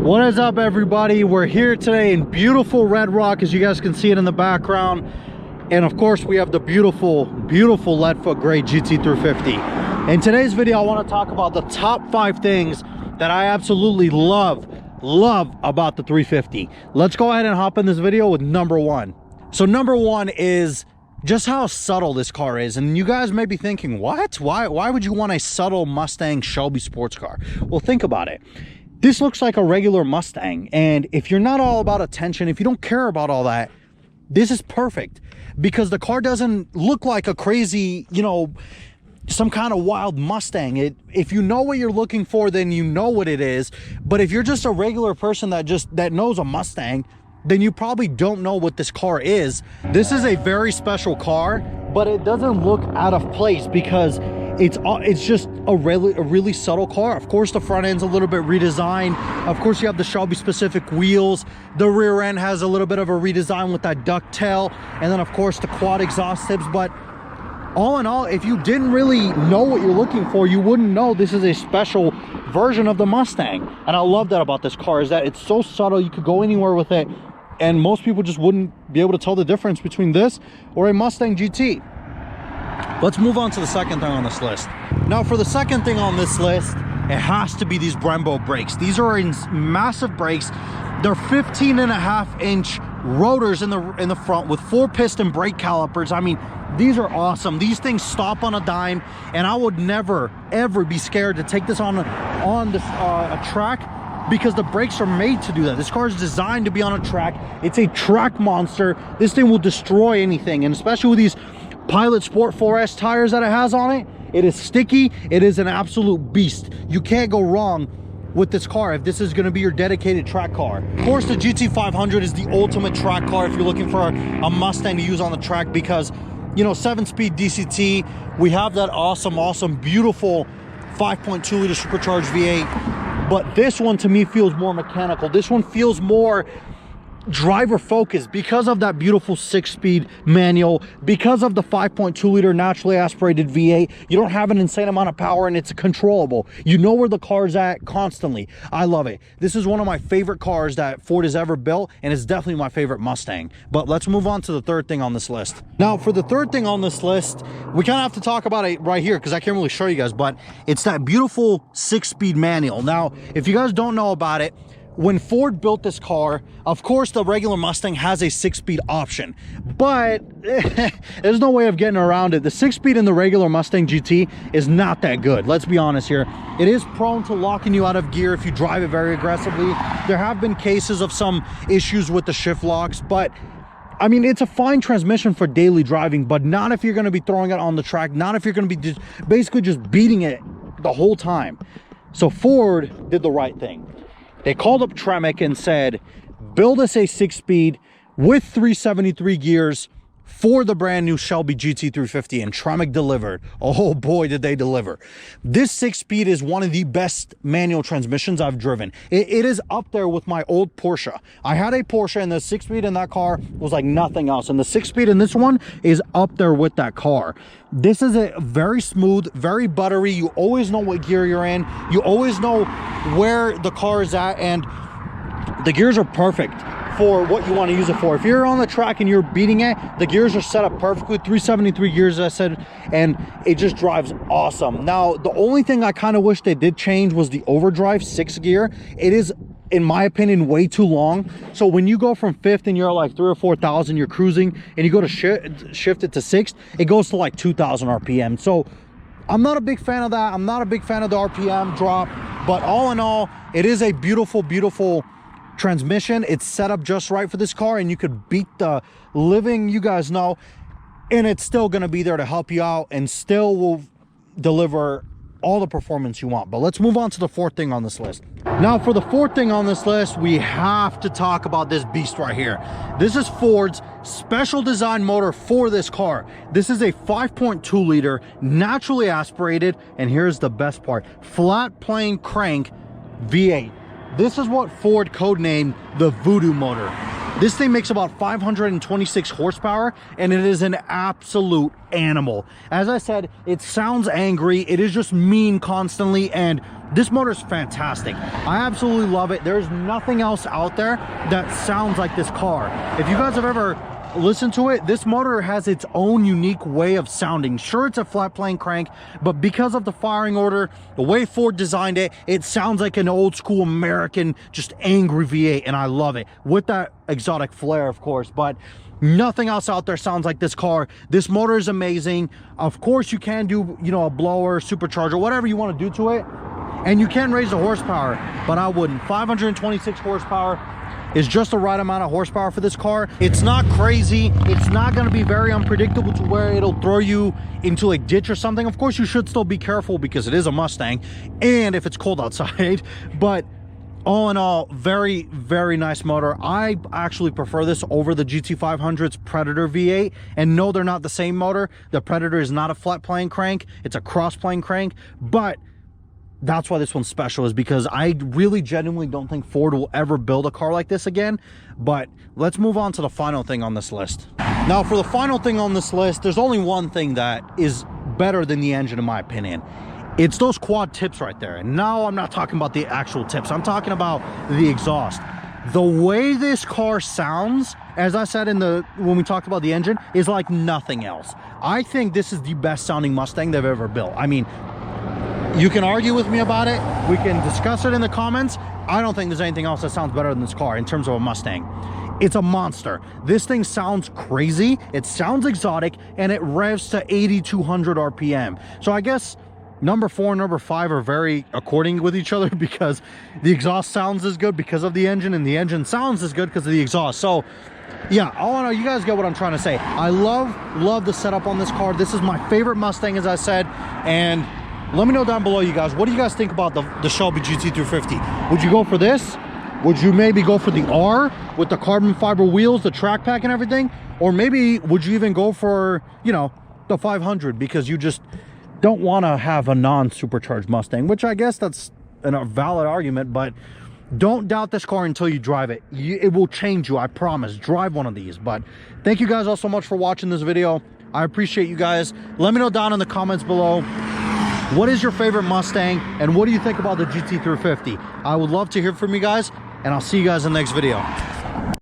What is up, everybody? We're here today in beautiful Red Rock, as you guys can see it in the background. And of course, we have the beautiful lead-foot gray GT350. In today's video, I want to talk about the top 5 things that I absolutely love about the 350. Let's go ahead and hop in this video with number 1. So number 1 is just how subtle this car is. And you guys may be thinking, what? Why would you want a subtle Mustang Shelby sports car? Well, think about it. This looks like a regular Mustang, and if you're not all about attention, if you don't care about all that, this is perfect, because the car doesn't look like a crazy, you know, some kind of wild Mustang. If you know what you're looking for, then you know what it is. But if you're just a regular person that knows a Mustang, then you probably don't know what this car is. This is a very special car, but it doesn't look out of place because it's just a really subtle car. Of course, the front end's a little bit redesigned. Of course, you have the Shelby specific wheels. The rear end has a little bit of a redesign with that ducktail, and then of course the quad exhaust tips. But all in all, if you didn't really know what you're looking for, you wouldn't know this is a special version of the Mustang. And I love that about this car, is that it's so subtle. You could go anywhere with it, and most people just wouldn't be able to tell the difference between this or a Mustang GT. Let's move on to the second thing on this list. Now, for the second thing on this list, it has to be these Brembo brakes. These are massive brakes. They're 15.5-inch rotors in the front with 4-piston brake calipers. I mean, these are awesome. These things stop on a dime, and I would never ever be scared to take this on a track, because the brakes are made to do that. This car is designed to be on a track. It's a track monster. This thing will destroy anything, and especially with these Pilot Sport 4S tires that it has on it, it is sticky. It is an absolute beast. You can't go wrong with this car if this is going to be your dedicated track car. Of course, the GT500 is the ultimate track car if you're looking for a Mustang to use on the track, because, you know, 7-speed DCT, we have that awesome, beautiful 5.2-liter supercharged V8. But this one, to me, feels more mechanical. This one feels more driver focused because of that beautiful 6-speed manual, because of the 5.2-liter naturally aspirated V8. You don't have an insane amount of power, and it's controllable. You know where the car's at constantly. I love it. This is one of my favorite cars that Ford has ever built, and it's definitely my favorite Mustang. But let's move on to the third thing on this list. Now, for the third thing on this list, we kind of have to talk about it right here because I can't really show you guys, but it's that beautiful 6-speed manual. Now, if you guys don't know about it, when Ford built this car, of course, the regular Mustang has a 6-speed option, but there's no way of getting around it. The 6-speed in the regular Mustang GT is not that good. Let's be honest here. It is prone to locking you out of gear if you drive it very aggressively. There have been cases of some issues with the shift locks, but I mean, it's a fine transmission for daily driving, but not if you're going to be throwing it on the track, not if you're going to be basically just beating it the whole time. So Ford did the right thing. They called up Tremec and said, build us a 6-speed with 373 gears for the brand new Shelby GT350, and Tremec delivered. Oh boy, did they deliver. This 6-speed is one of the best manual transmissions I've driven. It is up there with my old Porsche. I had a Porsche, and the 6-speed in that car was like nothing else, and the 6-speed in this one is up there with that car. This is a very smooth, very buttery. You always know what gear you're in. You always know where the car is at, and the gears are perfect for what you want to use it for. If you're on the track and you're beating it, the gears are set up perfectly. 373 gears, as I said, and it just drives awesome. Now, the only thing I kind of wish they did change was the overdrive 6 gear. It is, in my opinion, way too long. So when you go from 5th and you're like 3,000 or 4,000, you're cruising, and you go to shift it to 6th, it goes to like 2,000 RPM. So I'm not a big fan of that. I'm not a big fan of the RPM drop, but all in all, it is a beautiful transmission. It's set up just right for this car, and you could beat the living, you guys know, and it's still going to be there to help you out and still will deliver all the performance you want. But let's move on to the fourth thing on this list. Now, for the fourth thing on this list, we have to talk about this beast right here. This is Ford's special design motor for this car. This is a 5.2-liter naturally aspirated, and here's the best part, flat plane crank V8. This is what Ford codenamed the Voodoo motor. This thing makes about 526 horsepower, and it is an absolute animal. As I said, it sounds angry. It is just mean constantly, and This motor is fantastic. I absolutely love it. There's nothing else out there that sounds like this car. If you guys have ever listened to it, this motor has its own unique way of sounding. Sure, it's a flat plane crank, but because of the firing order, the way Ford designed it, it sounds like an old school American, just angry V8, and I love it. With that exotic flair, of course, but nothing else out there sounds like this car. This motor is amazing. Of course, you can do, you know, a blower, supercharger, whatever you want to do to it, and you can raise the horsepower, but I wouldn't. 526 horsepower is just the right amount of horsepower for this car. It's not crazy. It's not going to be very unpredictable to where it'll throw you into a ditch or something. Of course, you should still be careful because it is a Mustang, and if it's cold outside, but all in all, very, very nice motor. I actually prefer this over the GT500's Predator V8. And no, they're not the same motor. The Predator is not a flat plane crank. It's a cross plane crank. But that's why this one's special, is because I really genuinely don't think Ford will ever build a car like this again. But let's move on to the final thing on this list. Now, for the final thing on this list, there's only one thing that is better than the engine, in my opinion. It's those quad tips right there. And now I'm not talking about the actual tips. I'm talking about the exhaust. The way this car sounds, as I said when we talked about the engine, is like nothing else. I think this is the best sounding Mustang they've ever built. I mean, you can argue with me about it. We can discuss it in the comments. I don't think there's anything else that sounds better than this car in terms of a Mustang. It's a monster. This thing sounds crazy. It sounds exotic, and it revs to 8,200 RPM. So I guess number 4 and number 5 are very according with each other, because the exhaust sounds as good because of the engine, and the engine sounds as good because of the exhaust. So yeah, all in all, you guys get what I'm trying to say. I love the setup on this car. This is my favorite Mustang, as I said. And let me know down below, you guys, what do you guys think about the Shelby GT350? Would you go for this? Would you maybe go for the R with the carbon fiber wheels, the track pack and everything? Or maybe would you even go for, you know, the 500 because you just don't want to have a non-supercharged Mustang, which I guess that's a valid argument, but don't doubt this car until you drive it. It will change you, I promise. Drive one of these. But thank you guys all so much for watching this video. I appreciate you guys. Let me know down in the comments below, what is your favorite Mustang, and what do you think about the GT350? I would love to hear from you guys, and I'll see you guys in the next video.